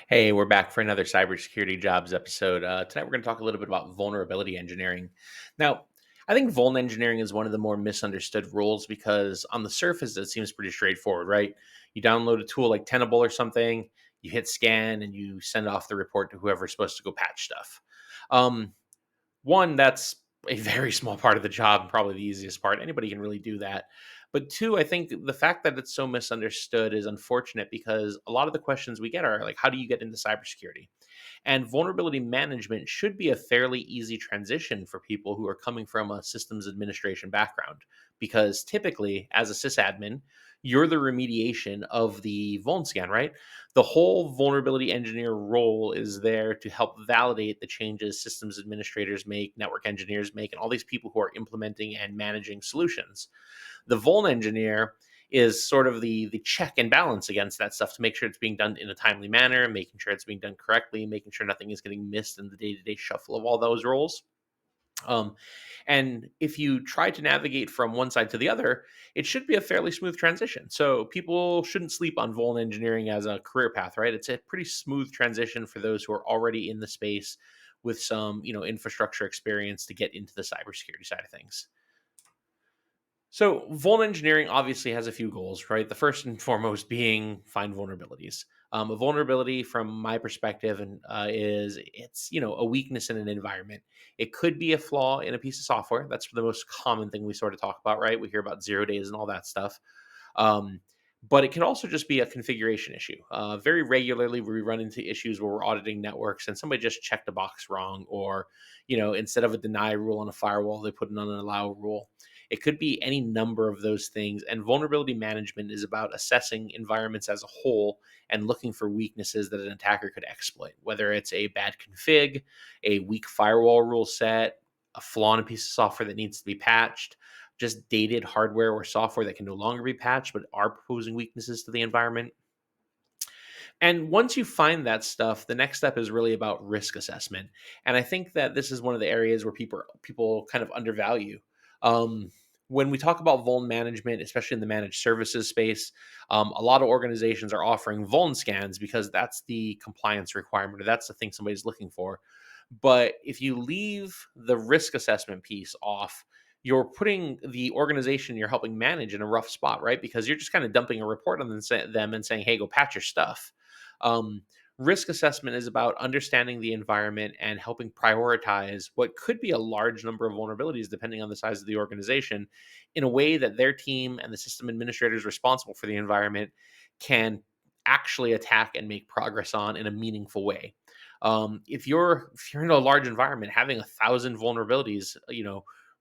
Hey, we're back for another cybersecurity jobs episode. Tonight, we're going to talk a little bit about vulnerability engineering. Now, I think vuln engineering is one of the more misunderstood roles because on the surface, it seems pretty straightforward, right? You download a tool like Tenable or something, you hit scan, and you send off the report to whoever's supposed to go patch stuff. Um, One, that's a very small part of the job, and probably the easiest part. Anybody can really do that. But two, I think the fact that it's so misunderstood is unfortunate because a lot of the questions we get are like, how do you get into cybersecurity? And vulnerability management should be a fairly easy transition for people who are coming from a systems administration background. Because typically, as a sysadmin, you're the remediation of the vuln scan, right? The whole vulnerability engineer role is there to help validate the changes systems administrators make, network engineers make, and all these people who are implementing and managing solutions. The vuln engineer is sort of the check and balance against that stuff to make sure it's being done in a timely manner, making sure it's being done correctly, making sure nothing is getting missed in the day-to-day shuffle of all those roles. Um, and if you try to navigate from one side to the other, it should be a fairly smooth transition. So people shouldn't sleep on vuln engineering as a career path, right? It's a pretty smooth transition for those who are already in the space with some, infrastructure experience to get into the cybersecurity side of things. So, vuln engineering obviously has a few goals, right? The first and foremost being find vulnerabilities. A vulnerability, from my perspective, and is it's a weakness in an environment. It could be a flaw in a piece of software. That's the most common thing we sort of talk about, right? We hear about 0 days and all that stuff. Um, but it can also just be a configuration issue. Very regularly, we run into issues where we're auditing networks and somebody just checked a box wrong, or instead of a deny rule on a firewall, they put an allow rule. It could be any number of those things. And vulnerability management is about assessing environments as a whole and looking for weaknesses that an attacker could exploit, whether it's a bad config, a weak firewall rule set, a flaw in a piece of software that needs to be patched, just dated hardware or software that can no longer be patched but are proposing weaknesses to the environment. And once you find that stuff, the next step is really about risk assessment. And I think that this is one of the areas where people kind of undervalue. Um, when we talk about vuln management, especially in the managed services space, a lot of organizations are offering vuln scans because that's the compliance requirement, or that's the thing somebody's looking for. But if you leave the risk assessment piece off, you're putting the organization you're helping manage in a rough spot, right? Because you're just kind of dumping a report on them and saying, hey, go patch your stuff. um, Risk assessment is about understanding the environment and helping prioritize what could be a large number of vulnerabilities, depending on the size of the organization, in a way that their team and the system administrators responsible for the environment can actually attack and make progress on in a meaningful way. If you're in a large environment, having 1,000 vulnerabilities,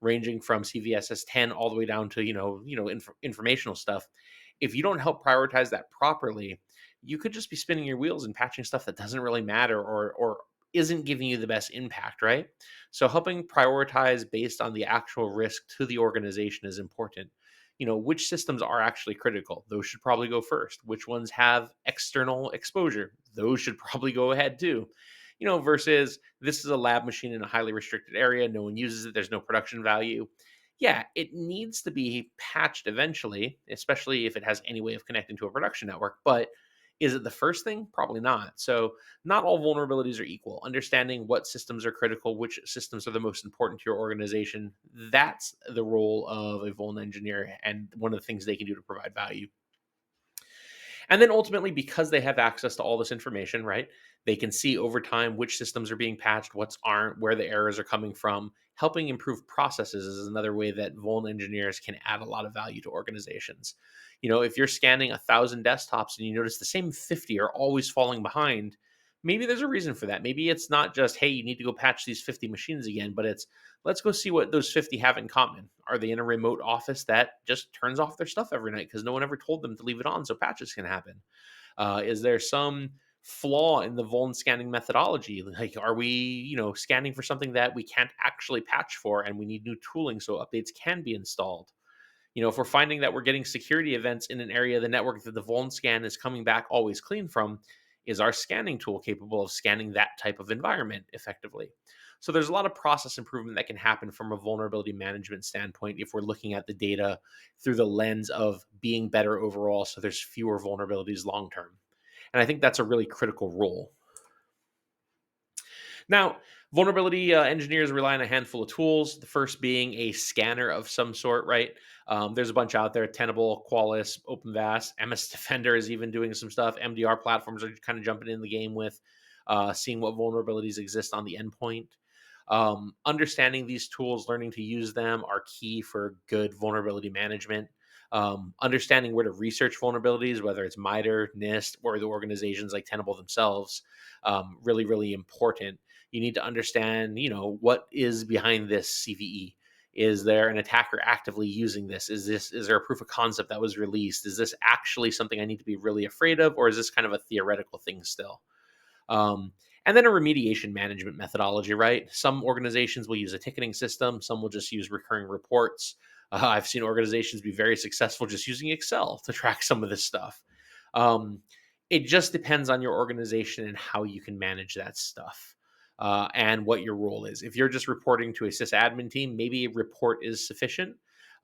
ranging from CVSS 10 all the way down to informational stuff, if you don't help prioritize that properly, you could just be spinning your wheels and patching stuff that doesn't really matter, or isn't giving you the best impact, right? So helping prioritize based on the actual risk to the organization is important. Which systems are actually critical? Those should probably go first. Which ones have external exposure? Those should probably go ahead too. Versus this is a lab machine in a highly restricted area. No one uses it. There's no production value. Yeah, it needs to be patched eventually, especially if it has any way of connecting to a production network. But is it the first thing? Probably not. So, not all vulnerabilities are equal. Understanding what systems are critical, which systems are the most important to your organization, that's the role of a vuln engineer and one of the things they can do to provide value. And then ultimately, because they have access to all this information, right, they can see over time which systems are being patched, what's aren't, where the errors are coming from. Helping improve processes is another way that vuln engineers can add a lot of value to organizations. If you're scanning 1,000 desktops and you notice the same 50 are always falling behind, maybe there's a reason for that. Maybe it's not just, hey, you need to go patch these 50 machines again, but it's, let's go see what those 50 have in common. Are they in a remote office that just turns off their stuff every night because no one ever told them to leave it on so patches can happen? Is there some flaw in the vuln scanning methodology? Like, are we, scanning for something that we can't actually patch for and we need new tooling so updates can be installed? If we're finding that we're getting security events in an area of the network that the vuln scan is coming back always clean from, is our scanning tool capable of scanning that type of environment effectively? So there's a lot of process improvement that can happen from a vulnerability management standpoint if we're looking at the data through the lens of being better overall, so there's fewer vulnerabilities long term. And I think that's a really critical role. Now, vulnerability engineers rely on a handful of tools. The first being a scanner of some sort, right? There's a bunch out there: Tenable, Qualys, OpenVAS, MS Defender is even doing some stuff. MDR platforms are kind of jumping in the game with seeing what vulnerabilities exist on the endpoint. Understanding these tools, learning to use them are key for good vulnerability management. Understanding where to research vulnerabilities, whether it's MITRE, NIST, or the organizations like Tenable themselves, really, really important. You need to understand, what is behind this CVE. Is there an attacker actively using this? Is there a proof of concept that was released? Is this actually something I need to be really afraid of, or is this kind of a theoretical thing still? Um, and then a remediation management methodology, right? Some organizations will use a ticketing system, some will just use recurring reports. I've seen organizations be very successful just using Excel to track some of this stuff. Um, it just depends on your organization and how you can manage that stuff. And what your role is. If you're just reporting to a sysadmin team, maybe a report is sufficient.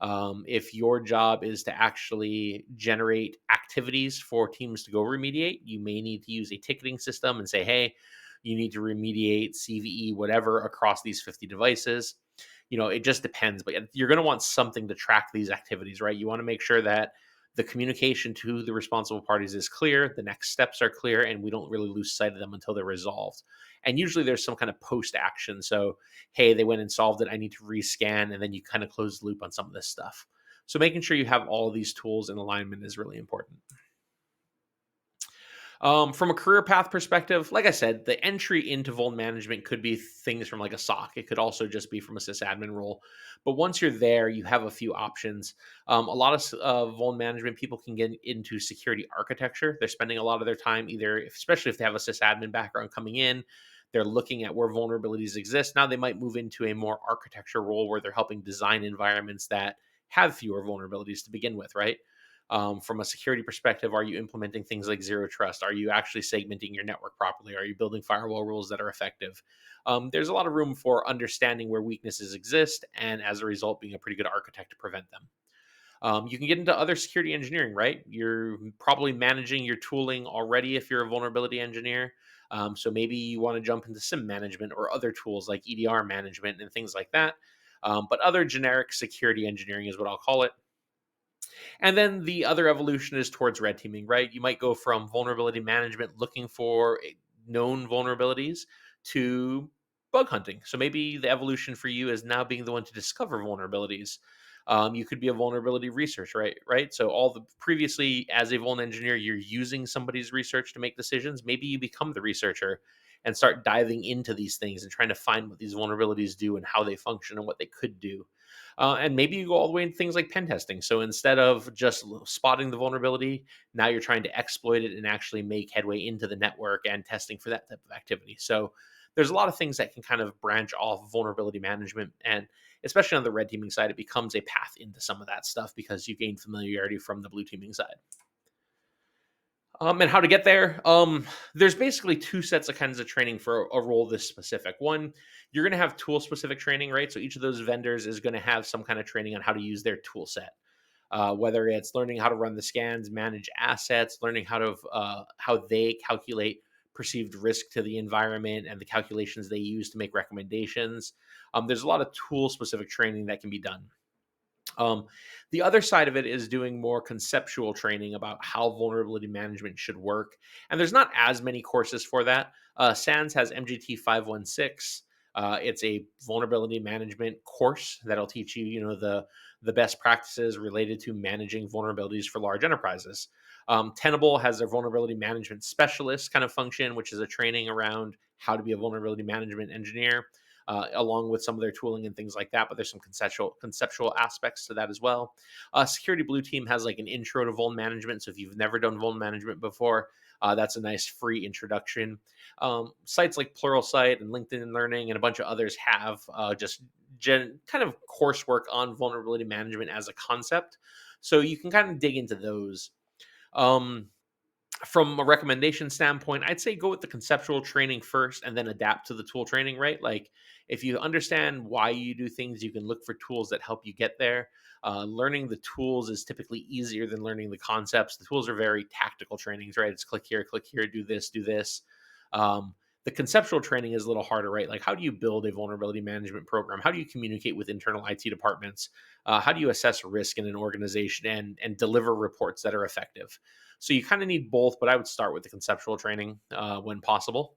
If your job is to actually generate activities for teams to go remediate, you may need to use a ticketing system and say, hey, you need to remediate CVE, whatever, across these 50 devices. It just depends, but you're going to want something to track these activities, right? You want to make sure that the communication to the responsible parties is clear, the next steps are clear, and we don't really lose sight of them until they're resolved. And usually there's some kind of post action. So, hey, they went and solved it. I need to rescan. And then you kind of close the loop on some of this stuff. So, making sure you have all of these tools in alignment is really important. From a career path perspective, like I said, the entry into vuln management could be things from like a SOC. It could also just be from a sysadmin role. But once you're there, you have a few options. A lot of vuln management people can get into security architecture. They're spending a lot of their time either, especially if they have a sysadmin background coming in, they're looking at where vulnerabilities exist. Now they might move into a more architecture role where they're helping design environments that have fewer vulnerabilities to begin with, right? From a security perspective, are you implementing things like zero trust? Are you actually segmenting your network properly? Are you building firewall rules that are effective? There's a lot of room for understanding where weaknesses exist, and as a result, being a pretty good architect to prevent them. You can get into other security engineering, right? You're probably managing your tooling already if you're a vulnerability engineer. So maybe you want to jump into SIM management or other tools like EDR management and things like that. But other generic security engineering is what I'll call it. And then the other evolution is towards red teaming, right? You might go from vulnerability management looking for known vulnerabilities to bug hunting. So maybe the evolution for you is now being the one to discover vulnerabilities. You could be a vulnerability research, right? Right. So all the previously as a vuln engineer, you're using somebody's research to make decisions. Maybe you become the researcher and start diving into these things and trying to find what these vulnerabilities do and how they function and what they could do. And maybe you go all the way into things like pen testing. So instead of just spotting the vulnerability, now you're trying to exploit it and actually make headway into the network and testing for that type of activity. So there's a lot of things that can kind of branch off vulnerability management. And especially on the red teaming side, it becomes a path into some of that stuff because you gain familiarity from the blue teaming side. And how to get there. There's basically two sets of kinds of training for a role this specific. One, you're going to have tool specific training, right? So each of those vendors is going to have some kind of training on how to use their tool set. Whether it's learning how to run the scans, manage assets, learning how they calculate perceived risk to the environment and the calculations they use to make recommendations. There's a lot of tool specific training that can be done. Um, the other side of it is doing more conceptual training about how vulnerability management should work. And there's not as many courses for that. SANS has MGT 516. It's a vulnerability management course that'll teach you, the best practices related to managing vulnerabilities for large enterprises. Tenable has their vulnerability management specialist kind of function, which is a training around how to be a vulnerability management engineer along with some of their tooling and things like that. But there's some conceptual aspects to that as well. Security Blue Team has like an intro to vuln management. So if you've never done vuln management before, that's a nice free introduction. Sites like Pluralsight and LinkedIn Learning and a bunch of others have just kind of coursework on vulnerability management as a concept. So you can kind of dig into those. Um, From a recommendation standpoint, I'd say go with the conceptual training first and then adapt to the tool training, right? Like if you understand why you do things, you can look for tools that help you get there. Learning the tools is typically easier than learning the concepts. The tools are very tactical trainings, right? It's click here, do this, do this. Um, the conceptual training is a little harder, right? Like how do you build a vulnerability management program? How do you communicate with internal IT departments? How do you assess risk in an organization and deliver reports that are effective? So you kind of need both, but I would start with the conceptual training when possible.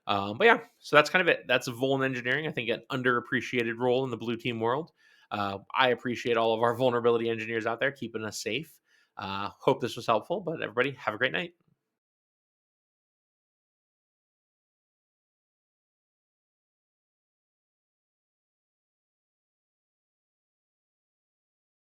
But yeah, so that's kind of it. That's vuln engineering. I think an underappreciated role in the blue team world. I appreciate all of our vulnerability engineers out there keeping us safe. Hope this was helpful, but everybody have a great night.